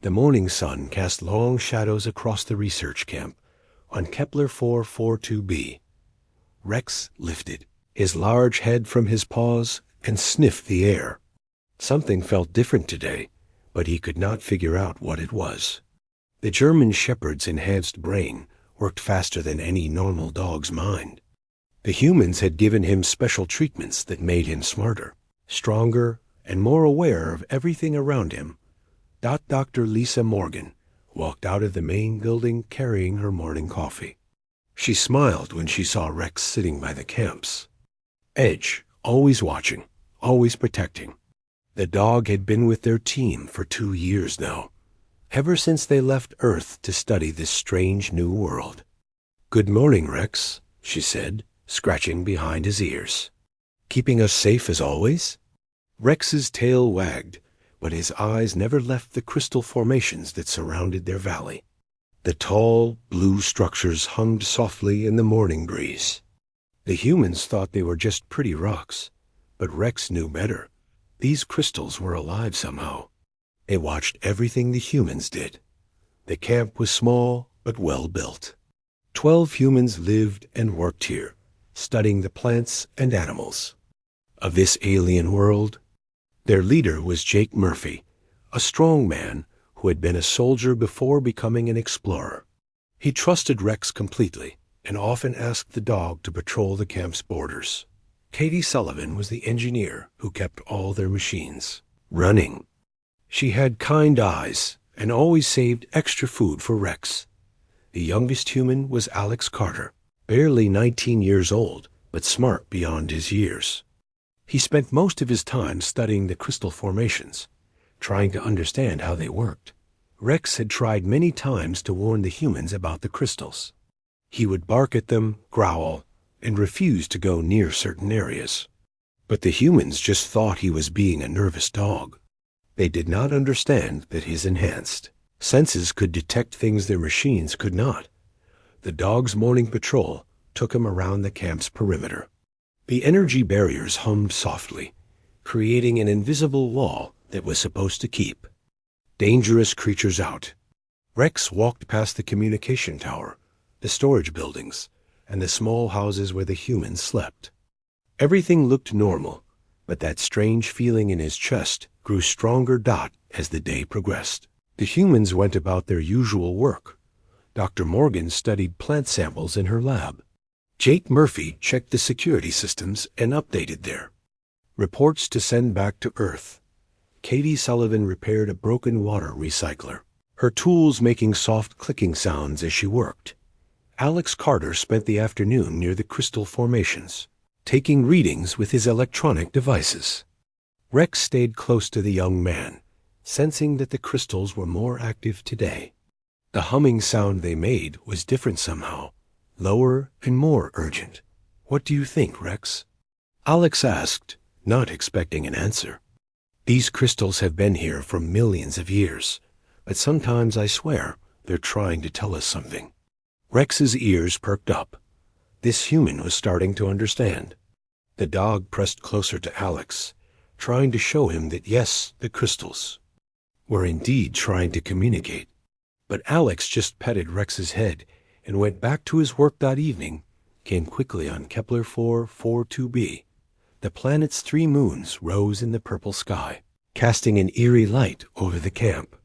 The morning sun cast long shadows across the research camp on Kepler 442b. Rex lifted his large head from his paws and sniffed the air. Something felt different today, but he could not figure out what it was. The German shepherd's enhanced brain worked faster than any normal dog's mind. The humans had given him special treatments that made him smarter, stronger, and more aware of everything around him. Dr. Lisa Morgan walked out of the main building carrying her morning coffee. She smiled when she saw Rex sitting by the camps. Edge, always watching, always protecting. The dog had been with their team for 2 years now, ever since they left Earth to study this strange new world. "Good morning, Rex," she said, scratching behind his ears. "Keeping us safe as always?" Rex's tail wagged, but his eyes never left the crystal formations that surrounded their valley. The tall, blue structures hummed softly in the morning breeze. The humans thought they were just pretty rocks, but Rex knew better. These crystals were alive somehow. They watched everything the humans did. The camp was small but well built. 12 humans lived and worked here, studying the plants and animals of this alien world. Their leader was Jake Murphy, a strong man who had been a soldier before becoming an explorer. He trusted Rex completely and often asked the dog to patrol the camp's borders. Katie Sullivan was the engineer who kept all their machines running. She had kind eyes and always saved extra food for Rex. The youngest human was Alex Carter, barely 19 years old, but smart beyond his years. He spent most of his time studying the crystal formations, trying to understand how they worked. Rex had tried many times to warn the humans about the crystals. He would bark at them, growl, and refuse to go near certain areas. But the humans just thought he was being a nervous dog. They did not understand that his enhanced senses could detect things their machines could not. The dog's morning patrol took him around the camp's perimeter. The energy barriers hummed softly, creating an invisible wall that was supposed to keep dangerous creatures out. Rex walked past the communication tower, the storage buildings, and the small houses where the humans slept. Everything looked normal, but that strange feeling in his chest grew stronger as the day progressed. The humans went about their usual work. Dr. Morgan studied plant samples in her lab. Jake Murphy checked the security systems and updated their reports to send back to Earth. Katie Sullivan repaired a broken water recycler, her tools making soft clicking sounds as she worked. Alex Carter spent the afternoon near the crystal formations, taking readings with his electronic devices. Rex stayed close to the young man, sensing that the crystals were more active today. The humming sound they made was different somehow, lower and more urgent. "What do you think, Rex?" Alex asked, not expecting an answer. "These crystals have been here for millions of years, but sometimes I swear they're trying to tell us something." Rex's ears perked up. This human was starting to understand. The dog pressed closer to Alex, trying to show him that yes, the crystals were indeed trying to communicate. But Alex just petted Rex's head and went back to his work that evening, came quickly on Kepler 442b. The planet's 3 moons rose in the purple sky, casting an eerie light over the camp.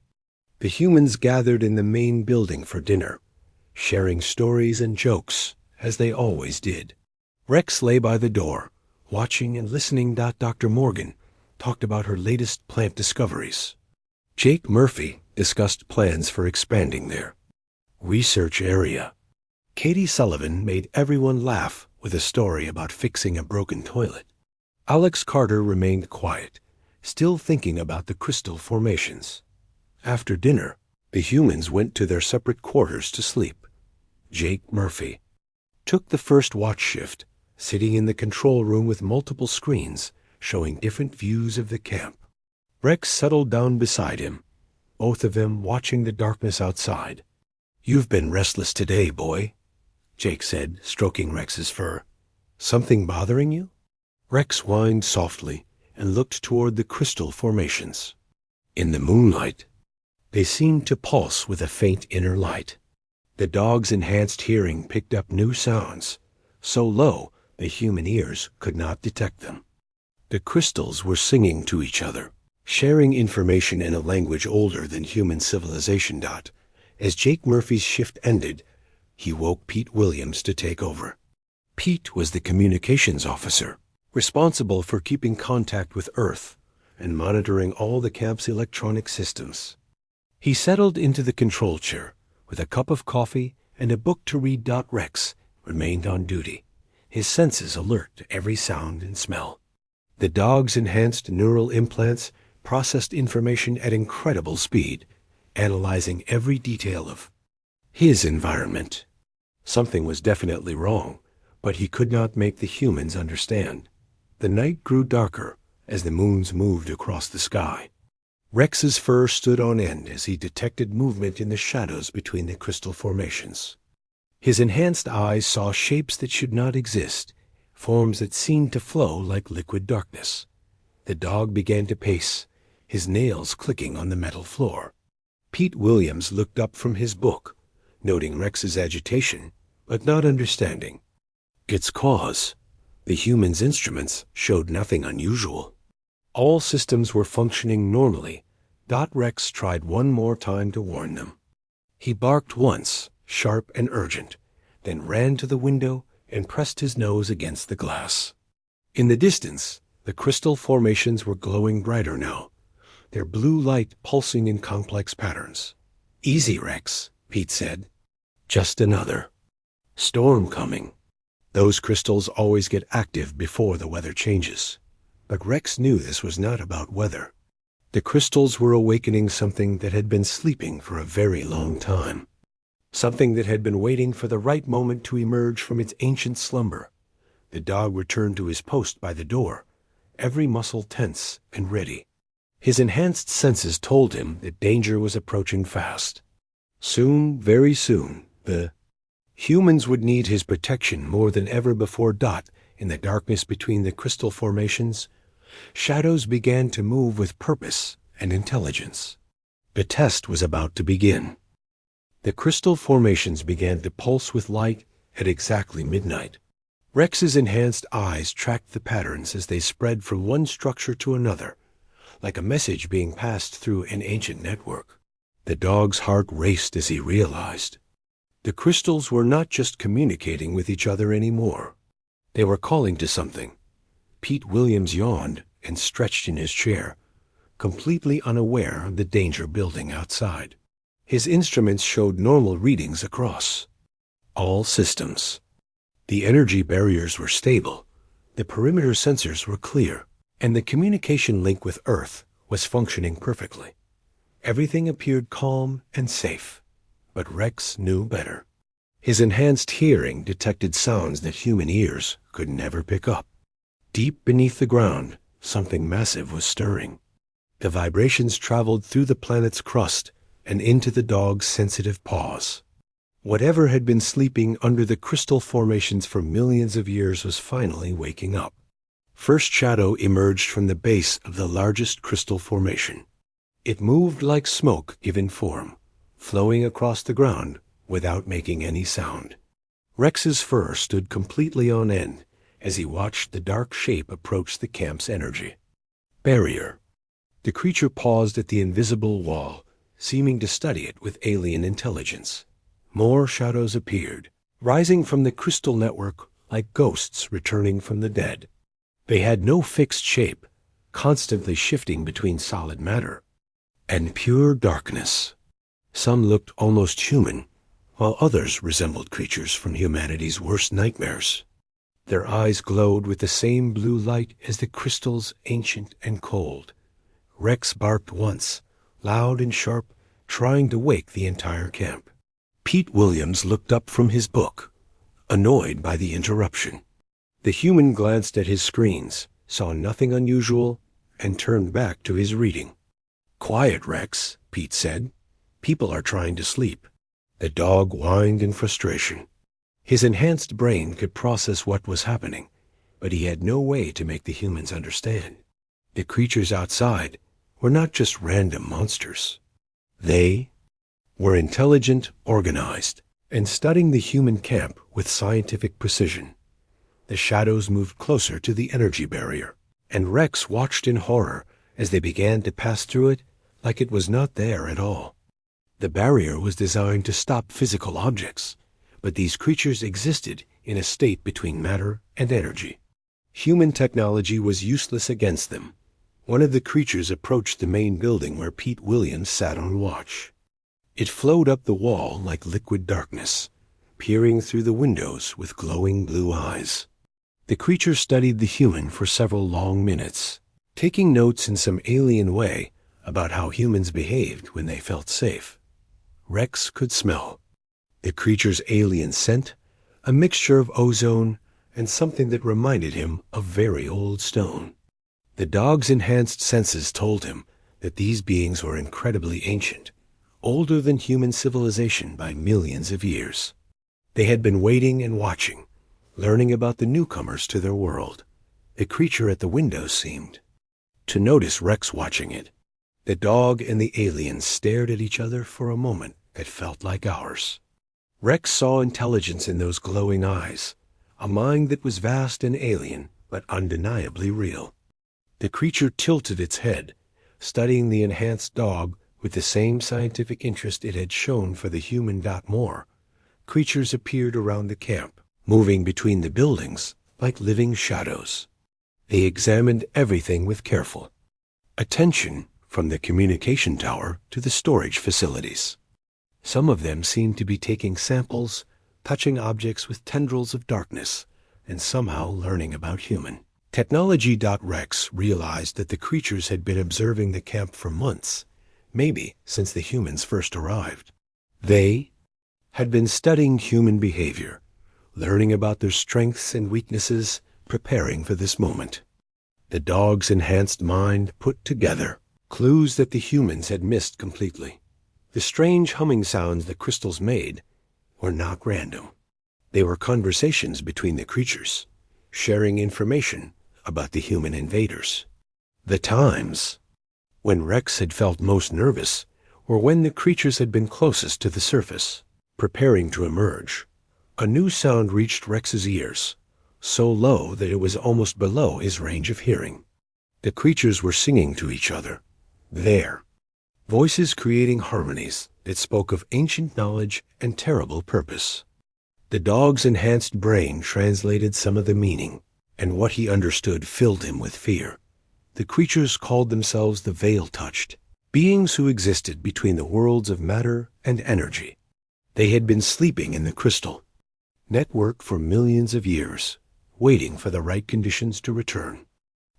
The humans gathered in the main building for dinner, sharing stories and jokes, as they always did. Rex lay by the door, watching and listening. Dr. Morgan talked about her latest plant discoveries. Jake Murphy discussed plans for expanding their research area. Katie Sullivan made everyone laugh with a story about fixing a broken toilet. Alex Carter remained quiet, still thinking about the crystal formations. After dinner, the humans went to their separate quarters to sleep. Jake Murphy took the first watch shift, sitting in the control room with multiple screens showing different views of the camp. Rex settled down beside him, both of them watching the darkness outside. "You've been restless today, boy," Jake said, stroking Rex's fur. "Something bothering you?" Rex whined softly and looked toward the crystal formations. In the moonlight, They seemed to pulse with a faint inner light. The dog's enhanced hearing picked up new sounds, so low the human ears could not detect them. The crystals were singing to each other, sharing information in a language older than human civilization. As Jake Murphy's shift ended, he woke Pete Williams to take over. Pete was the communications officer, responsible for keeping contact with Earth and monitoring all the camp's electronic systems. He settled into the control chair with a cup of coffee and a book to read. Rex remained on duty, his senses alert to every sound and smell. The dog's enhanced neural implants processed information at incredible speed, analyzing every detail of his environment. Something was definitely wrong, but he could not make the humans understand. The night grew darker as the moons moved across the sky. Rex's fur stood on end as he detected movement in the shadows between the crystal formations. His enhanced eyes saw shapes that should not exist, forms that seemed to flow like liquid darkness. The dog began to pace, his nails clicking on the metal floor. Pete Williams looked up from his book, noting Rex's agitation, but not understanding its cause. The human's instruments showed nothing unusual. All systems were functioning normally. Rex tried one more time to warn them. He barked once, sharp and urgent, then ran to the window and pressed his nose against the glass. In the distance, the crystal formations were glowing brighter now, their blue light pulsing in complex patterns. "Easy, Rex," Pete said. "Just another storm coming." Those crystals always get active before the weather changes. But Rex knew this was not about weather. The crystals were awakening something that had been sleeping for a very long time. Something that had been waiting for the right moment to emerge from its ancient slumber. The dog returned to his post by the door, every muscle tense and ready. His enhanced senses told him that danger was approaching fast. Soon, very soon, the humans would need his protection more than ever before. In the darkness between the crystal formations, shadows began to move with purpose and intelligence. The test was about to begin. The crystal formations began to pulse with light at exactly midnight. Rex's enhanced eyes tracked the patterns as they spread from one structure to another, like a message being passed through an ancient network. The dog's heart raced as he realized the crystals were not just communicating with each other anymore. They were calling to something. Pete Williams yawned and stretched in his chair, completely unaware of the danger building outside. His instruments showed normal readings across all systems. The energy barriers were stable, the perimeter sensors were clear, and the communication link with Earth was functioning perfectly. Everything appeared calm and safe, but Rex knew better. His enhanced hearing detected sounds that human ears could never pick up. Deep beneath the ground, something massive was stirring. The vibrations traveled through the planet's crust and into the dog's sensitive paws. Whatever had been sleeping under the crystal formations for millions of years was finally waking up. First shadow emerged from the base of the largest crystal formation. It moved like smoke given form, flowing across the ground without making any sound. Rex's fur stood completely on end as he watched the dark shape approach the camp's energy barrier. The creature paused at the invisible wall, seeming to study it with alien intelligence. More shadows appeared, rising from the crystal network like ghosts returning from the dead. They had no fixed shape, constantly shifting between solid matter and pure darkness. Some looked almost human, while others resembled creatures from humanity's worst nightmares. Their eyes glowed with the same blue light as the crystals, ancient and cold. Rex barked once, loud and sharp, trying to wake the entire camp. Pete Williams looked up from his book, annoyed by the interruption. The human glanced at his screens, saw nothing unusual, and turned back to his reading. "Quiet, Rex," Pete said. "People are trying to sleep." The dog whined in frustration. His enhanced brain could process what was happening, but he had no way to make the humans understand. The creatures outside were not just random monsters. They were intelligent, organized, and studying the human camp with scientific precision. The shadows moved closer to the energy barrier, and Rex watched in horror as they began to pass through it like it was not there at all. The barrier was designed to stop physical objects, but these creatures existed in a state between matter and energy. Human technology was useless against them. One of the creatures approached the main building where Pete Williams sat on watch. It flowed up the wall like liquid darkness, peering through the windows with glowing blue eyes. The creature studied the human for several long minutes, taking notes in some alien way about how humans behaved when they felt safe. Rex could smell the creature's alien scent, a mixture of ozone and something that reminded him of very old stone. The dog's enhanced senses told him that these beings were incredibly ancient, older than human civilization by millions of years. They had been waiting and watching, learning about the newcomers to their world. The creature at the window seemed to notice Rex watching it. The dog and the aliens stared at each other for a moment that felt like hours. Rex saw intelligence in those glowing eyes, a mind that was vast and alien, but undeniably real. The creature tilted its head, studying the enhanced dog with the same scientific interest it had shown for the human. More creatures appeared around the camp, moving between the buildings like living shadows. They examined everything with careful attention, from the communication tower to the storage facilities. Some of them seemed to be taking samples, touching objects with tendrils of darkness, and somehow learning about human technology. Rex realized that the creatures had been observing the camp for months, maybe since the humans first arrived. They had been studying human behavior, learning about their strengths and weaknesses, preparing for this moment. The dog's enhanced mind put together clues that the humans had missed completely. The strange humming sounds the crystals made were not random. They were conversations between the creatures, sharing information about the human invaders. The times when Rex had felt most nervous were when the creatures had been closest to the surface, preparing to emerge. A new sound reached Rex's ears, so low that it was almost below his range of hearing. The creatures were singing to each other, their voices creating harmonies that spoke of ancient knowledge and terrible purpose. The dog's enhanced brain translated some of the meaning, and what he understood filled him with fear. The creatures called themselves the Veil-Touched, beings who existed between the worlds of matter and energy. They had been sleeping in the crystal network for millions of years, waiting for the right conditions to return.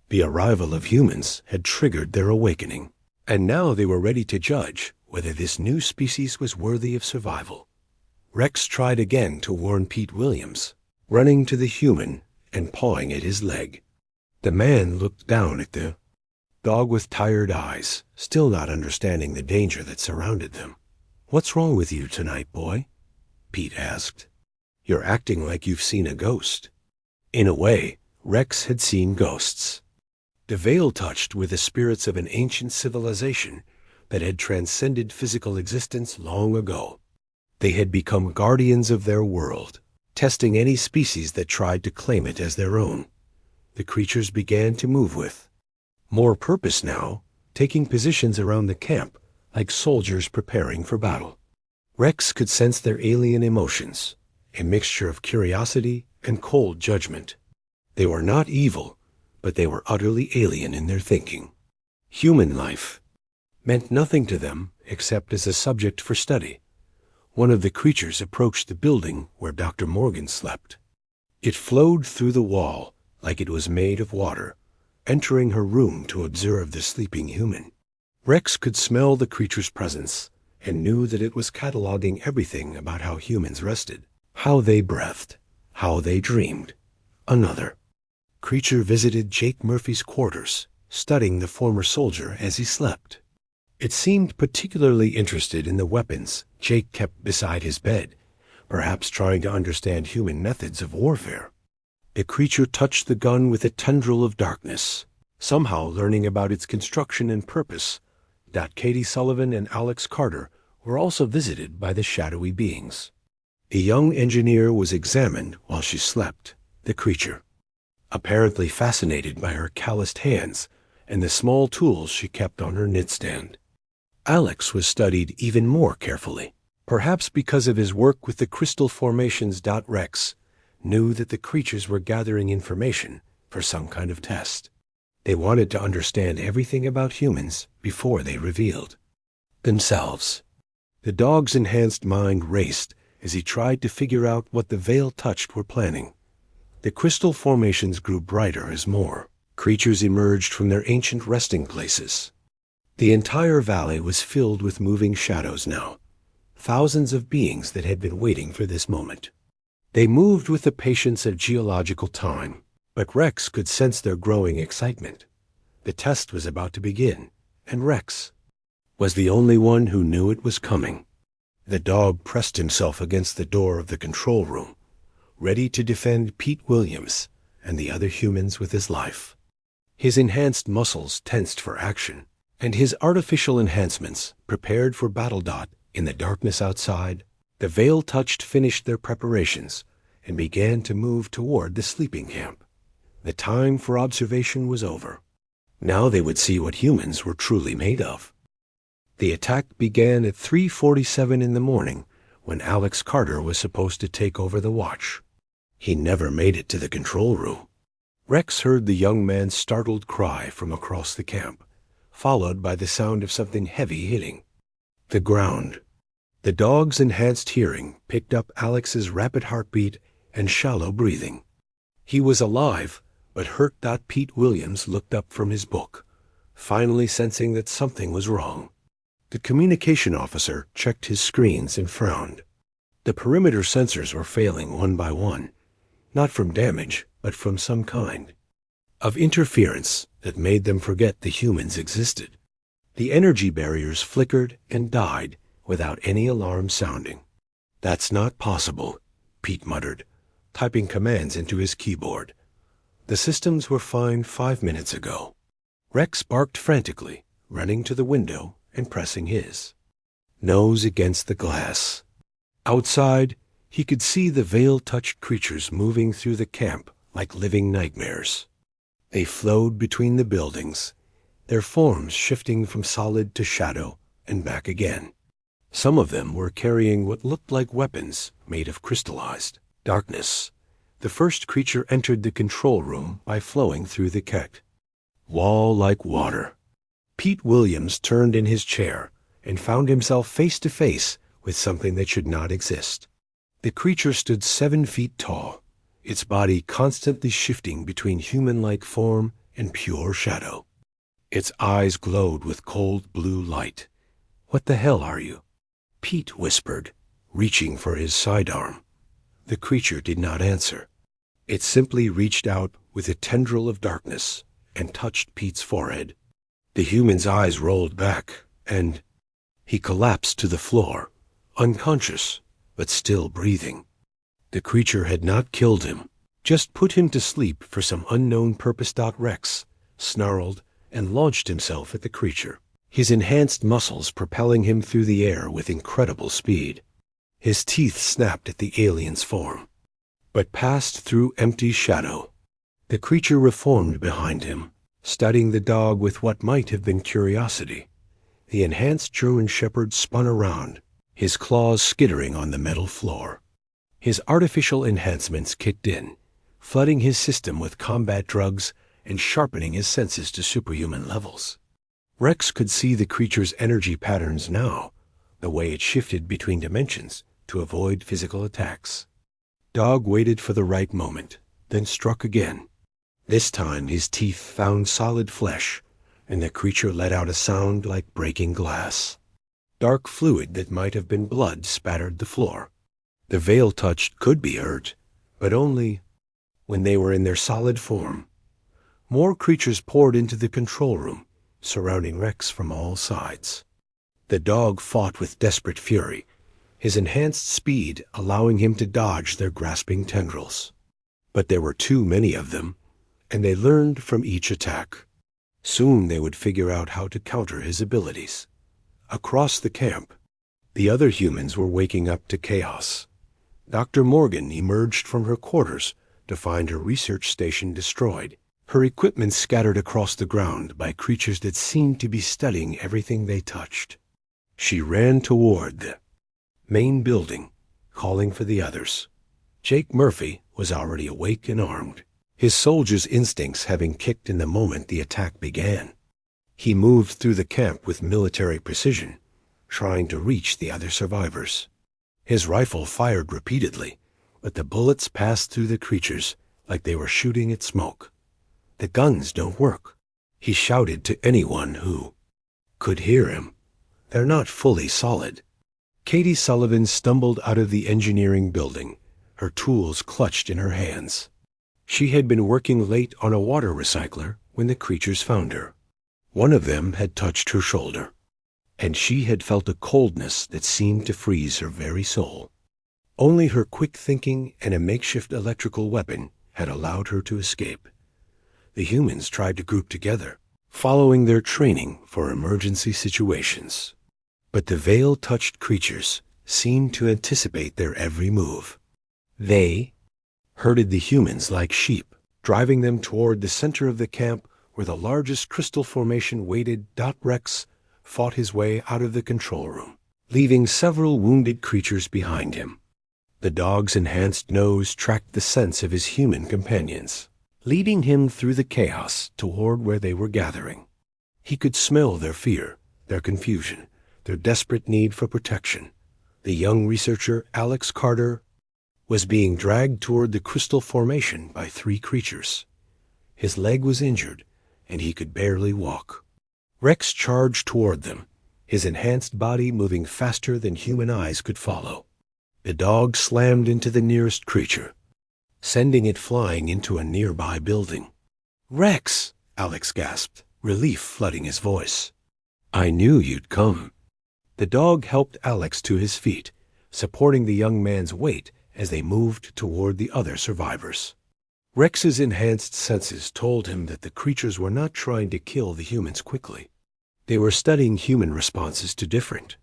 The arrival of humans had triggered their awakening, and now they were ready to judge whether this new species was worthy of survival. Rex tried again to warn Pete Williams, running to the human and pawing at his leg. The man looked down at the dog with tired eyes, still not understanding the danger that surrounded them. "What's wrong with you tonight, boy?" Pete asked. "You're acting like you've seen a ghost." In a way, Rex had seen ghosts. The Veil-Touched were the spirits of an ancient civilization that had transcended physical existence long ago. They had become guardians of their world, testing any species that tried to claim it as their own. The creatures began to move with more purpose now, taking positions around the camp like soldiers preparing for battle. Rex could sense their alien emotions, a mixture of curiosity and cold judgment. They were not evil, but they were utterly alien in their thinking. Human life meant nothing to them except as a subject for study. One of the creatures approached the building where Dr. Morgan slept. It flowed through the wall like it was made of water, entering her room to observe the sleeping human. Rex could smell the creature's presence and knew that it was cataloging everything about how humans rested, how they breathed, how they dreamed. Another creature visited Jake Murphy's quarters, studying the former soldier as he slept. It seemed particularly interested in the weapons Jake kept beside his bed, perhaps trying to understand human methods of warfare. The creature touched the gun with a tendril of darkness, somehow learning about its construction and purpose, Katie Sullivan and Alex Carter were also visited by the shadowy beings. A young engineer was examined while she slept, the creature, apparently fascinated by her calloused hands and the small tools she kept on her knitstand. Alex was studied even more carefully, perhaps because of his work with the crystal formations. Rex knew that the creatures were gathering information for some kind of test. They wanted to understand everything about humans before they revealed themselves. The dog's enhanced mind raced as he tried to figure out what the Veil-Touched were planning. The crystal formations grew brighter as more creatures emerged from their ancient resting places. The entire valley was filled with moving shadows now, thousands of beings that had been waiting for this moment. They moved with the patience of geological time, but Rex could sense their growing excitement. The test was about to begin, and Rex was the only one who knew it was coming. The dog pressed himself against the door of the control room, ready to defend Pete Williams and the other humans with his life. His enhanced muscles tensed for action, and his artificial enhancements prepared for battle. In the darkness outside, the Veil-Touched finished their preparations and began to move toward the sleeping camp. The time for observation was over. Now they would see what humans were truly made of. The attack began at 3:47 in the morning, when Alex Carter was supposed to take over the watch. He never made it to the control room. Rex heard the young man's startled cry from across the camp, followed by the sound of something heavy hitting the ground. The dog's enhanced hearing picked up Alex's rapid heartbeat and shallow breathing. He was alive, but hurt. Pete Williams looked up from his book, finally sensing that something was wrong. The communication officer checked his screens and frowned. The perimeter sensors were failing one by one, not from damage, but from some kind of interference that made them forget the humans existed. The energy barriers flickered and died without any alarm sounding. "That's not possible," Pete muttered, typing commands into his keyboard. "The systems were fine 5 minutes ago." Rex barked frantically, running to the window and pressing his nose against the glass. Outside, he could see the Veil-Touched creatures moving through the camp like living nightmares. They flowed between the buildings, their forms shifting from solid to shadow and back again. Some of them were carrying what looked like weapons made of crystallized darkness. The first creature entered the control room by flowing through the kek, wall like water. Pete Williams turned in his chair and found himself face to face with something that should not exist. The creature stood 7 feet tall, its body constantly shifting between human-like form and pure shadow. Its eyes glowed with cold blue light. "What the hell are you?" Pete whispered, reaching for his sidearm. The creature did not answer. It simply reached out with a tendril of darkness and touched Pete's forehead. The human's eyes rolled back, and he collapsed to the floor, unconscious, but still breathing. The creature had not killed him, just put him to sleep for some unknown purpose. Rex snarled and launched himself at the creature, his enhanced muscles propelling him through the air with incredible speed. His teeth snapped at the alien's form, but passed through empty shadow. The creature reformed behind him, studying the dog with what might have been curiosity. The enhanced German shepherd spun around, his claws skittering on the metal floor. His artificial enhancements kicked in, flooding his system with combat drugs and sharpening his senses to superhuman levels. Rex could see the creature's energy patterns now, the way it shifted between dimensions to avoid physical attacks. Dog waited for the right moment, then struck again. This time his teeth found solid flesh, and the creature let out a sound like breaking glass. Dark fluid that might have been blood spattered the floor. The Veil-Touched could be hurt, but only when they were in their solid form. More creatures poured into the control room, surrounding Rex from all sides. The dog fought with desperate fury, his enhanced speed allowing him to dodge their grasping tendrils. But there were too many of them, and they learned from each attack. Soon they would figure out how to counter his abilities. Across the camp, the other humans were waking up to chaos. Dr. Morgan emerged from her quarters to find her research station destroyed, her equipment scattered across the ground by creatures that seemed to be studying everything they touched. She ran toward the main building, calling for the others. Jake Murphy was already awake and armed, his soldier's instincts having kicked in the moment the attack began. He moved through the camp with military precision, trying to reach the other survivors. His rifle fired repeatedly, but the bullets passed through the creatures like they were shooting at smoke. "The guns don't work," he shouted to anyone who could hear him. "They're not fully solid." Katie Sullivan stumbled out of the engineering building, her tools clutched in her hands. She had been working late on a water recycler when the creatures found her. One of them had touched her shoulder, and she had felt a coldness that seemed to freeze her very soul. Only her quick thinking and a makeshift electrical weapon had allowed her to escape. The humans tried to group together, following their training for emergency situations. But the veil-touched creatures seemed to anticipate their every move. They herded the humans like sheep, driving them toward the center of the camp where the largest crystal formation waited. Rex fought his way out of the control room, leaving several wounded creatures behind him. The dog's enhanced nose tracked the scents of his human companions, leading him through the chaos toward where they were gathering. He could smell their fear, their confusion, their desperate need for protection. The young researcher, Alex Carter, was being dragged toward the crystal formation by 3 creatures. His leg was injured, and he could barely walk. Rex charged toward them, his enhanced body moving faster than human eyes could follow. The dog slammed into the nearest creature, sending it flying into a nearby building. "Rex!" Alex gasped, relief flooding his voice. "I knew you'd come." The dog helped Alex to his feet, supporting the young man's weight as they moved toward the other survivors. Rex's enhanced senses told him that the creatures were not trying to kill the humans quickly. They were studying human responses to different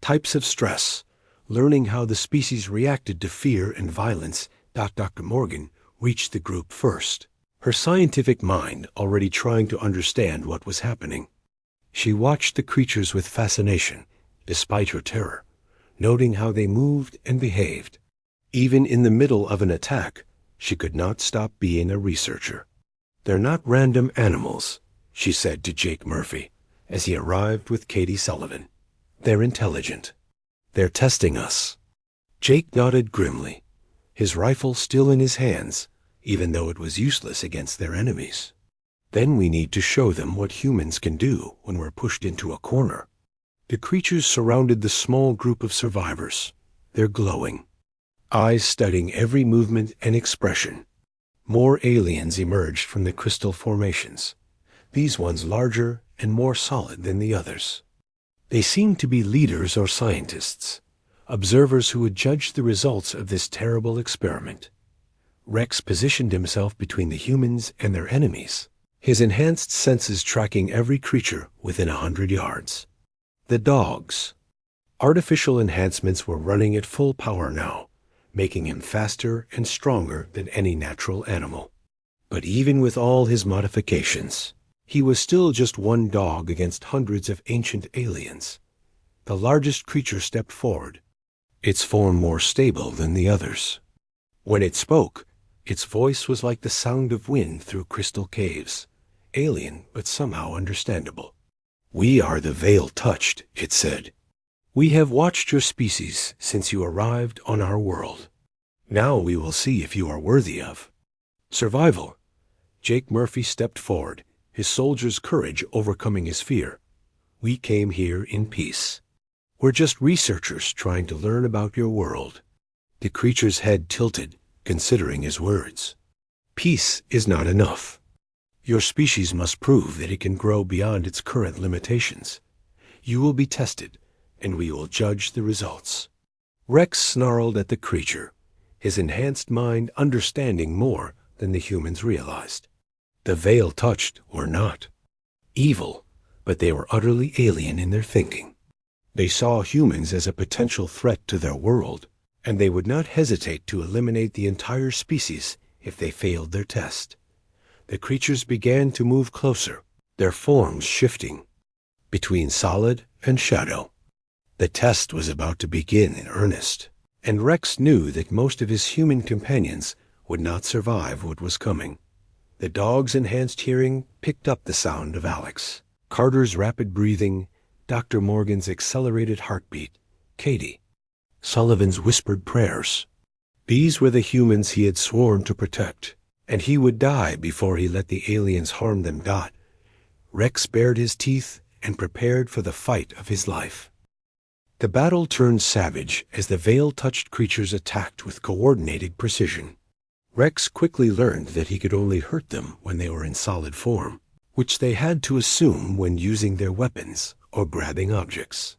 types of stress, learning how the species reacted to fear and violence. Dr. Morgan reached the group first, her scientific mind already trying to understand what was happening. She watched the creatures with fascination, despite her terror, noting how they moved and behaved. Even in the middle of an attack, she could not stop being a researcher. "They're not random animals," she said to Jake Murphy as he arrived with Katie Sullivan. "They're intelligent. They're testing us." Jake nodded grimly, his rifle still in his hands, even though it was useless against their enemies. "Then we need to show them what humans can do when we're pushed into a corner." The creatures surrounded the small group of survivors, their glowing eyes studying every movement and expression. More aliens emerged from the crystal formations, these ones larger and more solid than the others. They seemed to be leaders or scientists, observers who would judge the results of this terrible experiment. Rex positioned himself between the humans and their enemies, his enhanced senses tracking every creature within 100 yards. The dogs. Artificial enhancements were running at full power now, making him faster and stronger than any natural animal. But even with all his modifications, he was still just one dog against hundreds of ancient aliens. The largest creature stepped forward, its form more stable than the others. When it spoke, its voice was like the sound of wind through crystal caves, alien but somehow understandable. "We are the veil-touched," it said. "We have watched your species since you arrived on our world. Now we will see if you are worthy of survival." Jake Murphy stepped forward, his soldier's courage overcoming his fear. "We came here in peace. We're just researchers trying to learn about your world." The creature's head tilted, considering his words. "Peace is not enough. Your species must prove that it can grow beyond its current limitations. You will be tested, and we will judge the results." Rex snarled at the creature, his enhanced mind understanding more than the humans realized. The veil-touched were not evil, but they were utterly alien in their thinking. They saw humans as a potential threat to their world, and they would not hesitate to eliminate the entire species if they failed their test. The creatures began to move closer, their forms shifting between solid and shadow. The test was about to begin in earnest, and Rex knew that most of his human companions would not survive what was coming. The dog's enhanced hearing picked up the sound of Alex, Carter's rapid breathing, Dr. Morgan's accelerated heartbeat, Katie Sullivan's whispered prayers. These were the humans he had sworn to protect, and he would die before he let the aliens harm them. Rex bared his teeth and prepared for the fight of his life. The battle turned savage as the veil-touched creatures attacked with coordinated precision. Rex quickly learned that he could only hurt them when they were in solid form, which they had to assume when using their weapons or grabbing objects.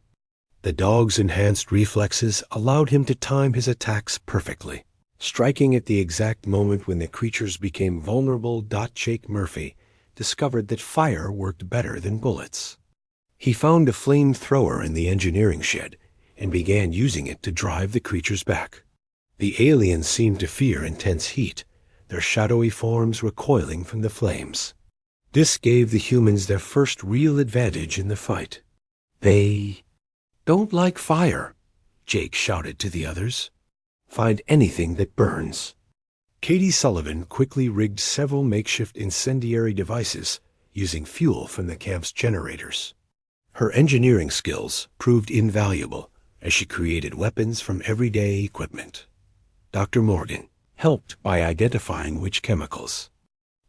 The dog's enhanced reflexes allowed him to time his attacks perfectly, striking at the exact moment when the creatures became vulnerable. Jake Murphy discovered that fire worked better than bullets. He found a flamethrower in the engineering shed and began using it to drive the creatures back. The aliens seemed to fear intense heat, their shadowy forms recoiling from the flames. This gave the humans their first real advantage in the fight. "They don't like fire," Jake shouted to the others. "Find anything that burns." Katie Sullivan quickly rigged several makeshift incendiary devices using fuel from the camp's generators. Her engineering skills proved invaluable as she created weapons from everyday equipment. Dr. Morgan helped by identifying which chemicals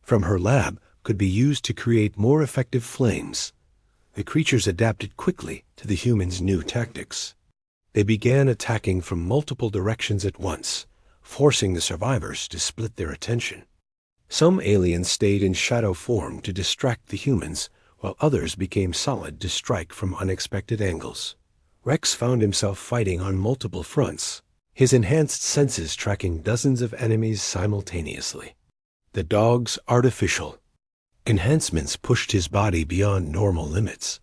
from her lab could be used to create more effective flames. The creatures adapted quickly to the humans' new tactics. They began attacking from multiple directions at once, forcing the survivors to split their attention. Some aliens stayed in shadow form to distract the humans, while others became solid to strike from unexpected angles. Rex found himself fighting on multiple fronts, his enhanced senses tracking dozens of enemies simultaneously. The dog's artificial enhancements pushed his body beyond normal limits,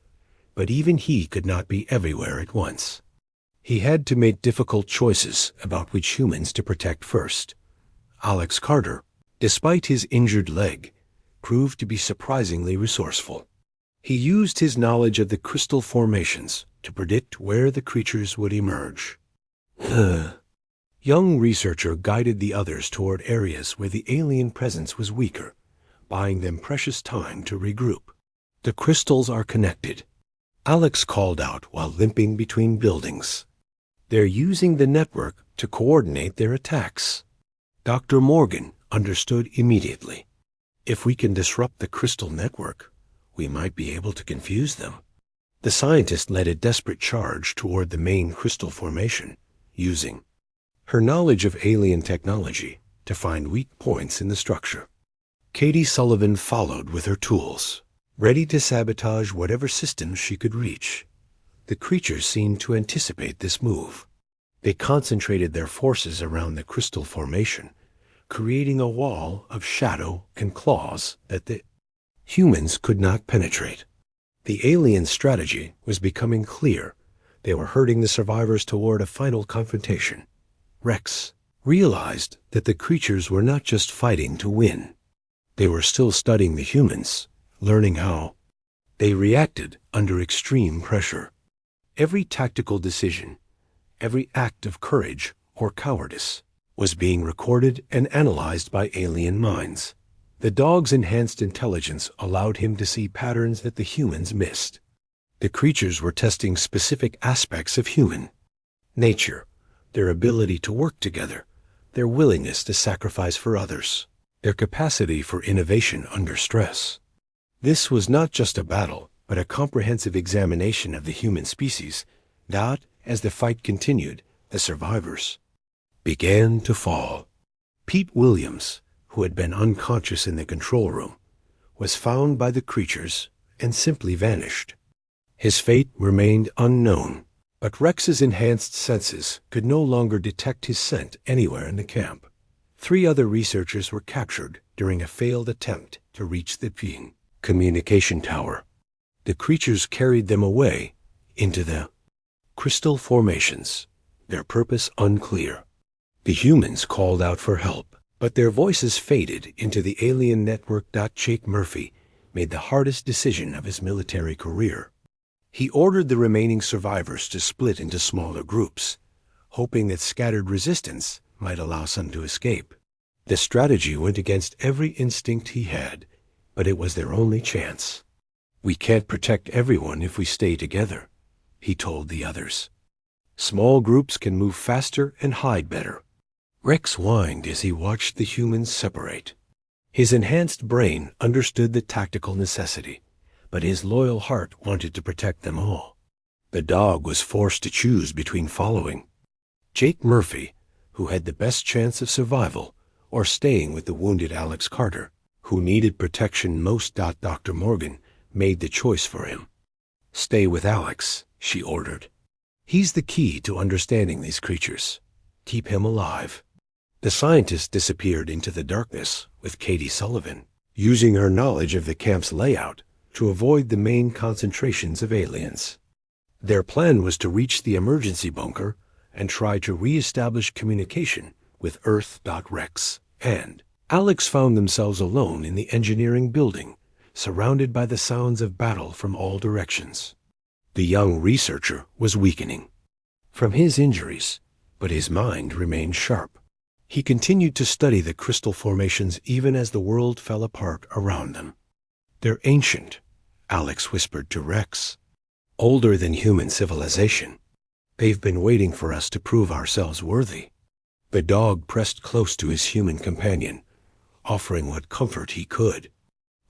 but even he could not be everywhere at once. He had to make difficult choices about which humans to protect first. Alex Carter, despite his injured leg, proved to be surprisingly resourceful. He used his knowledge of the crystal formations to predict where the creatures would emerge. The young researcher guided the others toward areas where the alien presence was weaker, buying them precious time to regroup. "The crystals are connected," Alex called out while limping between buildings. "They're using the network to coordinate their attacks." Dr. Morgan understood immediately. "If we can disrupt the crystal network, we might be able to confuse them." The scientist led a desperate charge toward the main crystal formation, using her knowledge of alien technology to find weak points in the structure. Katie Sullivan followed with her tools, ready to sabotage whatever systems she could reach. The creatures seemed to anticipate this move. They concentrated their forces around the crystal formation, creating a wall of shadow and claws that the humans could not penetrate. The alien strategy was becoming clear. They were herding the survivors toward a final confrontation. Rex realized that the creatures were not just fighting to win. They were still studying the humans, learning how they reacted under extreme pressure. Every tactical decision, every act of courage or cowardice, was being recorded and analyzed by alien minds. The dog's enhanced intelligence allowed him to see patterns that the humans missed. The creatures were testing specific aspects of human nature, their ability to work together, their willingness to sacrifice for others, their capacity for innovation under stress. This was not just a battle, but a comprehensive examination of the human species. That, as the fight continued, the survivors began to fall. Pete Williams, who had been unconscious in the control room, was found by the creatures and simply vanished. His fate remained unknown, but Rex's enhanced senses could no longer detect his scent anywhere in the camp. 3 other researchers were captured during a failed attempt to reach the communication tower. The creatures carried them away into the crystal formations, their purpose unclear. The humans called out for help, but their voices faded into the alien network. Jake Murphy made the hardest decision of his military career. He ordered the remaining survivors to split into smaller groups, hoping that scattered resistance might allow some to escape. The strategy went against every instinct he had, but it was their only chance. "We can't protect everyone if we stay together," he told the others. "Small groups can move faster and hide better." Rex whined as he watched the humans separate. His enhanced brain understood the tactical necessity, but his loyal heart wanted to protect them all. The dog was forced to choose between following Jake Murphy, who had the best chance of survival, or staying with the wounded Alex Carter, who needed protection most. Dr. Morgan made the choice for him. "Stay with Alex," she ordered. "He's the key to understanding these creatures. Keep him alive." The scientist disappeared into the darkness with Katie Sullivan, using her knowledge of the camp's layout to avoid the main concentrations of aliens. Their plan was to reach the emergency bunker and try to re-establish communication with Earth. Rex and Alex found themselves alone in the engineering building, surrounded by the sounds of battle from all directions. The young researcher was weakening from his injuries, but his mind remained sharp. He continued to study the crystal formations even as the world fell apart around them. "They're ancient," Alex whispered to Rex. "Older than human civilization. They've been waiting for us to prove ourselves worthy." The dog pressed close to his human companion, offering what comfort he could.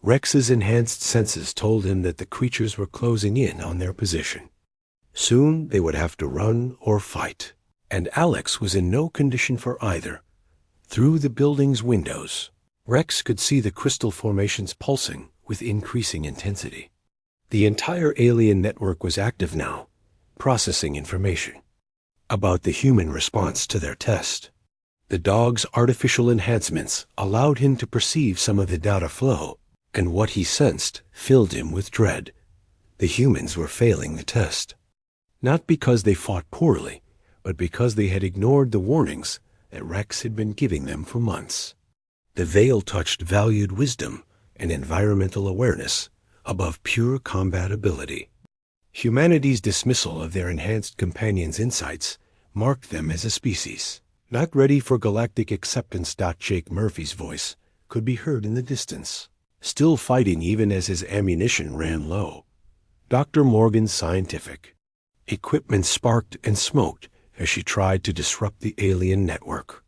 Rex's enhanced senses told him that the creatures were closing in on their position. Soon they would have to run or fight, and Alex was in no condition for either. Through the building's windows, Rex could see the crystal formations pulsing with increasing intensity. The entire alien network was active now, processing information about the human response to their test. The dog's artificial enhancements allowed him to perceive some of the data flow, and what he sensed filled him with dread. The humans were failing the test, not because they fought poorly, but because they had ignored the warnings that Rex had been giving them for months. The veil touched valued wisdom and environmental awareness above pure combat ability. Humanity's dismissal of their enhanced companions' insights marked them as a species not ready for galactic acceptance. Jake Murphy's voice could be heard in the distance, still fighting even as his ammunition ran low. Dr. Morgan's scientific equipment sparked and smoked as she tried to disrupt the alien network.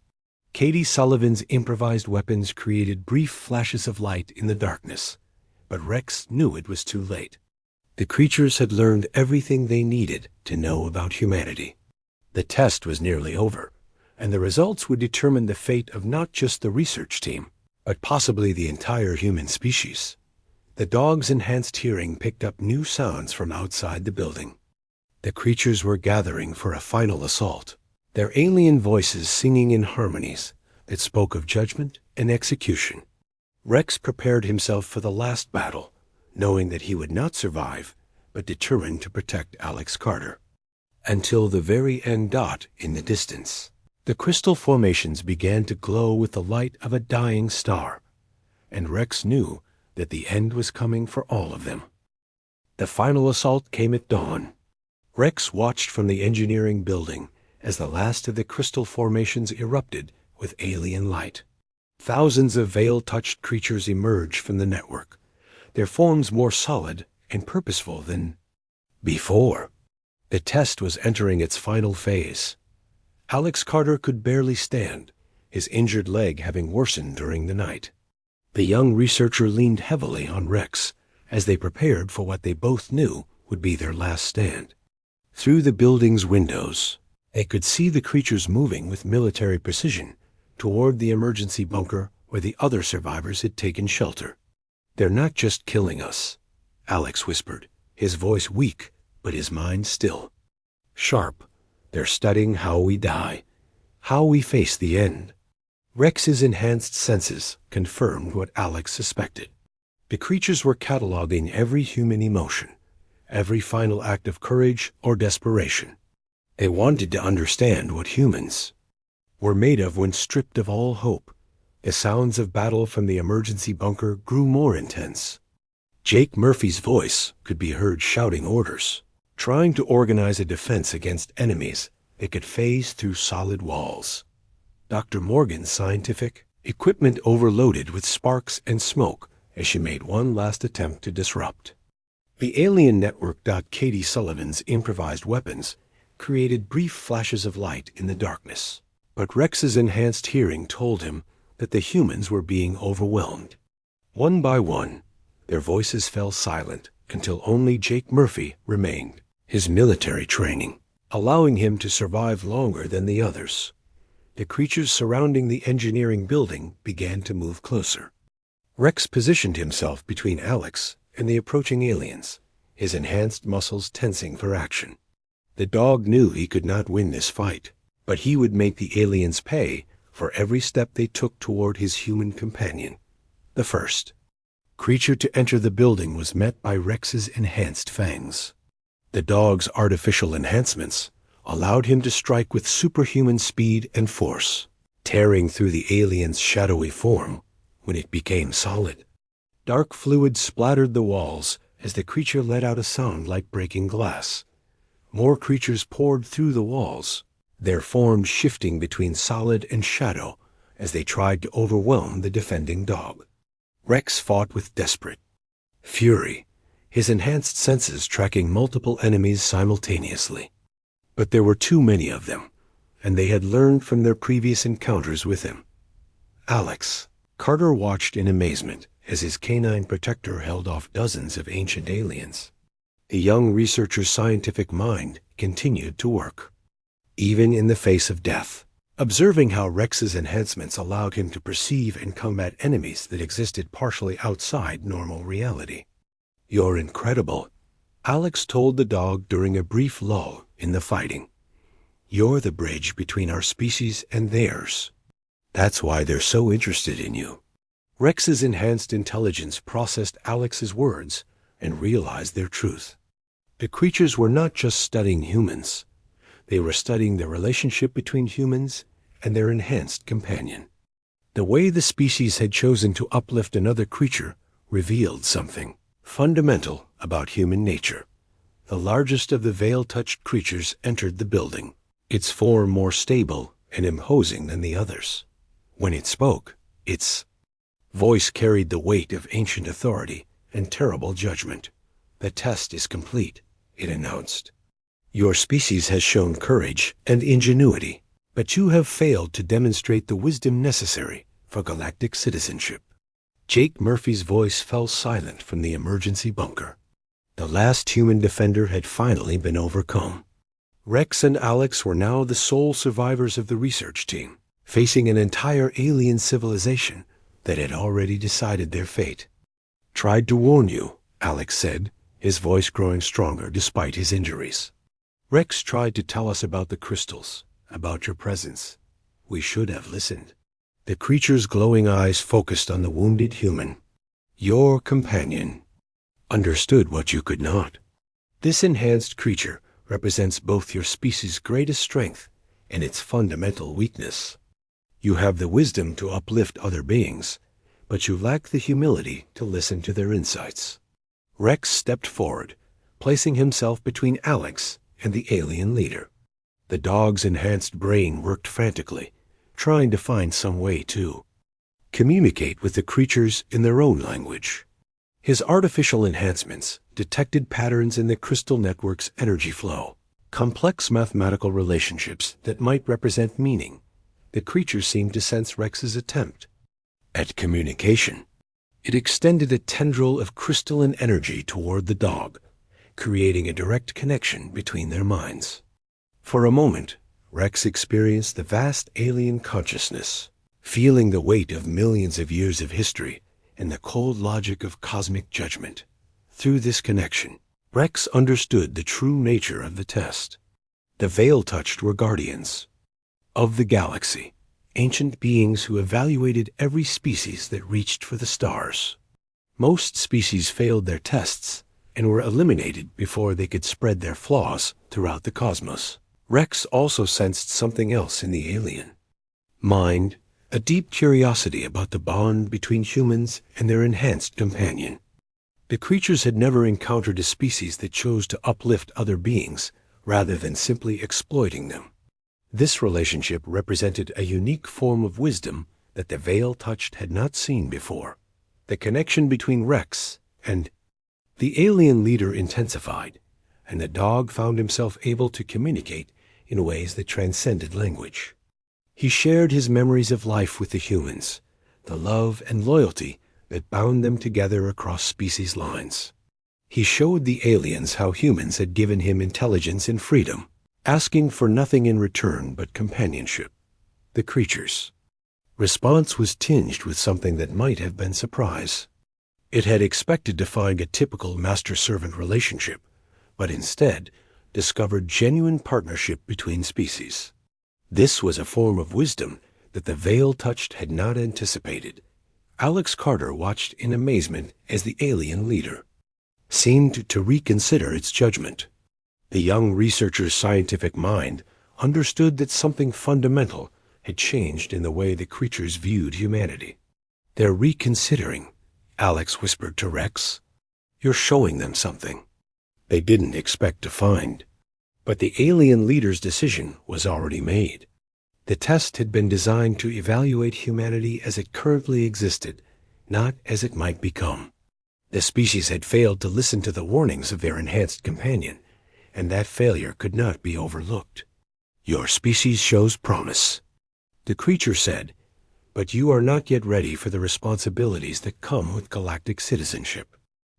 Katie Sullivan's improvised weapons created brief flashes of light in the darkness, but Rex knew it was too late. The creatures had learned everything they needed to know about humanity. The test was nearly over, and the results would determine the fate of not just the research team, but possibly the entire human species. The dog's enhanced hearing picked up new sounds from outside the building. The creatures were gathering for a final assault, their alien voices singing in harmonies that spoke of judgment and execution. Rex prepared himself for the last battle, knowing that he would not survive, but determined to protect Alex Carter. Until the very end. In the distance, the crystal formations began to glow with the light of a dying star, and Rex knew that the end was coming for all of them. The final assault came at dawn. Rex watched from the engineering building as the last of the crystal formations erupted with alien light. Thousands of veil-touched creatures emerged from the network, their forms more solid and purposeful than before. The test was entering its final phase. Alex Carter could barely stand, his injured leg having worsened during the night. The young researcher leaned heavily on Rex as they prepared for what they both knew would be their last stand. Through the building's windows, they could see the creatures moving with military precision toward the emergency bunker where the other survivors had taken shelter. "They're not just killing us," Alex whispered, his voice weak, but his mind still sharp. "They're studying how we die, how we face the end." Rex's enhanced senses confirmed what Alex suspected. The creatures were cataloging every human emotion, every final act of courage or desperation. They wanted to understand what humans were made of when stripped of all hope. The sounds of battle from the emergency bunker grew more intense. Jake Murphy's voice could be heard shouting orders, trying to organize a defense against enemies that could phase through solid walls. Dr. Morgan's scientific equipment overloaded with sparks and smoke as she made one last attempt to disrupt. The alien network. Katie Sullivan's improvised weapons created brief flashes of light in the darkness, but Rex's enhanced hearing told him that the humans were being overwhelmed. One by one, their voices fell silent until only Jake Murphy remained, his military training allowing him to survive longer than the others. The creatures surrounding the engineering building began to move closer. Rex positioned himself between Alex and the approaching aliens, his enhanced muscles tensing for action. The dog knew he could not win this fight, but he would make the aliens pay for every step they took toward his human companion. The first creature to enter the building was met by Rex's enhanced fangs. The dog's artificial enhancements allowed him to strike with superhuman speed and force, tearing through the alien's shadowy form when it became solid. Dark fluid splattered the walls as the creature let out a sound like breaking glass. More creatures poured through the walls, their forms shifting between solid and shadow as they tried to overwhelm the defending dog. Rex fought with desperate fury, his enhanced senses tracking multiple enemies simultaneously. But there were too many of them, and they had learned from their previous encounters with him. Alex. Carter watched in amazement as his canine protector held off dozens of ancient aliens. The young researcher's scientific mind continued to work, even in the face of death, observing how Rex's enhancements allowed him to perceive and combat enemies that existed partially outside normal reality. "You're incredible," Alex told the dog during a brief lull in the fighting. "You're the bridge between our species and theirs. That's why they're so interested in you." Rex's enhanced intelligence processed Alex's words and realized their truth. The creatures were not just studying humans. They were studying the relationship between humans and their enhanced companion. The way the species had chosen to uplift another creature revealed something fundamental about human nature. The largest of the veil-touched creatures entered the building, its form more stable and imposing than the others. When it spoke, its voice carried the weight of ancient authority and terrible judgment. "The test is complete," it announced. "Your species has shown courage and ingenuity, but you have failed to demonstrate the wisdom necessary for galactic citizenship." Jake Murphy's voice fell silent from the emergency bunker. The last human defender had finally been overcome. Rex and Alex were now the sole survivors of the research team, facing an entire alien civilization that had already decided their fate. "Tried to warn you," Alex said, his voice growing stronger despite his injuries. "Rex tried to tell us about the crystals, about your presence. We should have listened." The creature's glowing eyes focused on the wounded human. "Your companion understood what you could not. This enhanced creature represents both your species' greatest strength and its fundamental weakness. You have the wisdom to uplift other beings, but you lack the humility to listen to their insights." Rex stepped forward, placing himself between Alex and the alien leader. The dog's enhanced brain worked frantically, trying to find some way to communicate with the creatures in their own language. His artificial enhancements detected patterns in the crystal network's energy flow, complex mathematical relationships that might represent meaning. The creature seemed to sense Rex's attempt at communication. It extended a tendril of crystalline energy toward the dog, creating a direct connection between their minds. For a moment, Rex experienced the vast alien consciousness, feeling the weight of millions of years of history and the cold logic of cosmic judgment. Through this connection, Rex understood the true nature of the test. The veil-touched were guardians of the galaxy, ancient beings who evaluated every species that reached for the stars. Most species failed their tests and were eliminated before they could spread their flaws throughout the cosmos. Rex also sensed something else in the alien mind, a deep curiosity about the bond between humans and their enhanced companion. The creatures had never encountered a species that chose to uplift other beings rather than simply exploiting them. This relationship represented a unique form of wisdom that the Veil Touched had not seen before. The connection between Rex and the alien leader intensified, and the dog found himself able to communicate in ways that transcended language. He shared his memories of life with the humans, the love and loyalty that bound them together across species lines. He showed the aliens how humans had given him intelligence and freedom, asking for nothing in return but companionship. The creatures' response was tinged with something that might have been surprise. It had expected to find a typical master-servant relationship, but instead discovered genuine partnership between species. This was a form of wisdom that the Veil Touched had not anticipated. Alex Carter watched in amazement as the alien leader seemed to reconsider its judgment. The young researcher's scientific mind understood that something fundamental had changed in the way the creatures viewed humanity. "They're reconsidering," Alex whispered to Rex. "You're showing them something they didn't expect to find." But the alien leader's decision was already made. The test had been designed to evaluate humanity as it currently existed, not as it might become. The species had failed to listen to the warnings of their enhanced companion, and that failure could not be overlooked. "Your species shows promise," the creature said, "but you are not yet ready for the responsibilities that come with galactic citizenship.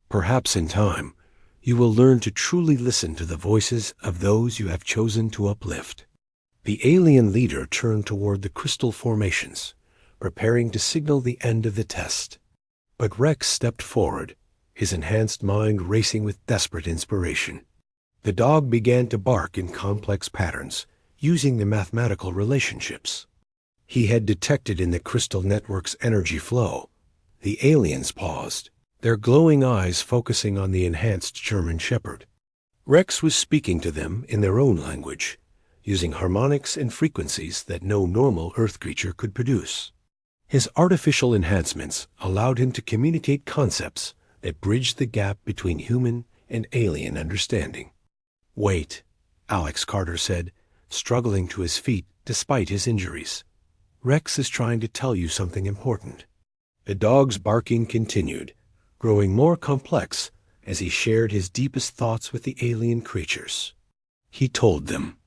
Perhaps in time, you will learn to truly listen to the voices of those you have chosen to uplift." The alien leader turned toward the crystal formations, preparing to signal the end of the test. But Rex stepped forward, his enhanced mind racing with desperate inspiration. The dog began to bark in complex patterns, using the mathematical relationships he had detected in the crystal network's energy flow. The aliens paused, their glowing eyes focusing on the enhanced German Shepherd. Rex was speaking to them in their own language, using harmonics and frequencies that no normal Earth creature could produce. His artificial enhancements allowed him to communicate concepts that bridged the gap between human and alien understanding. "Wait," Alex Carter said, struggling to his feet despite his injuries. "Rex is trying to tell you something important." The dog's barking continued, growing more complex as he shared his deepest thoughts with the alien creatures. He told them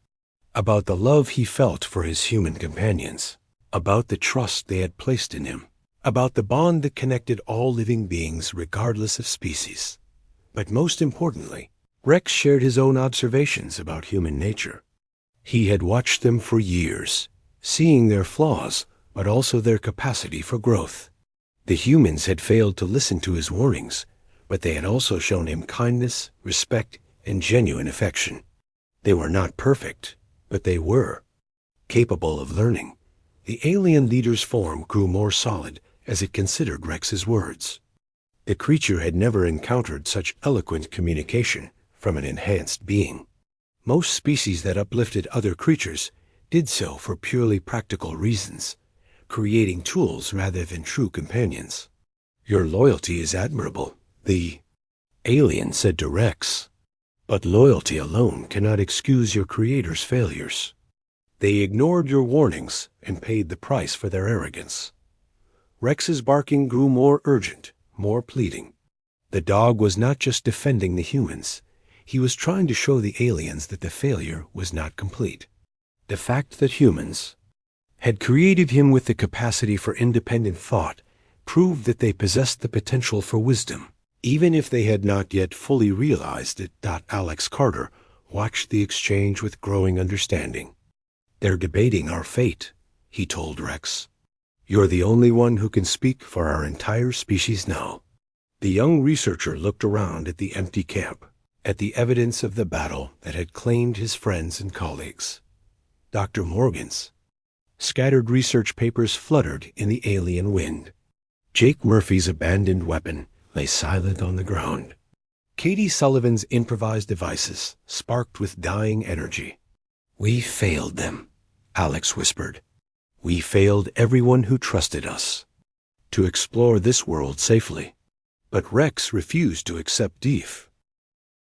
about the love he felt for his human companions, about the trust they had placed in him, about the bond that connected all living beings regardless of species. But most importantly, Rex shared his own observations about human nature. He had watched them for years, seeing their flaws, but also their capacity for growth. The humans had failed to listen to his warnings, but they had also shown him kindness, respect, and genuine affection. They were not perfect, but they were capable of learning. The alien leader's form grew more solid as it considered Rex's words. The creature had never encountered such eloquent communication from an enhanced being. Most species that uplifted other creatures did so for purely practical reasons, creating tools rather than true companions. "Your loyalty is admirable," the alien said to Rex. "But loyalty alone cannot excuse your creator's failures. They ignored your warnings and paid the price for their arrogance." Rex's barking grew more urgent, more pleading. The dog was not just defending the humans. He was trying to show the aliens that the failure was not complete. The fact that humans had created him with the capacity for independent thought proved that they possessed the potential for wisdom, even if they had not yet fully realized it. Alex Carter watched the exchange with growing understanding. "They're debating our fate," he told Rex. "You're the only one who can speak for our entire species now." The young researcher looked around at the empty camp, at the evidence of the battle that had claimed his friends and colleagues. Dr. Morgan's scattered research papers fluttered in the alien wind. Jake Murphy's abandoned weapon lay silent on the ground. Katie Sullivan's improvised devices sparked with dying energy. "We failed them," Alex whispered. "We failed everyone who trusted us to explore this world safely." But Rex refused to accept Deef.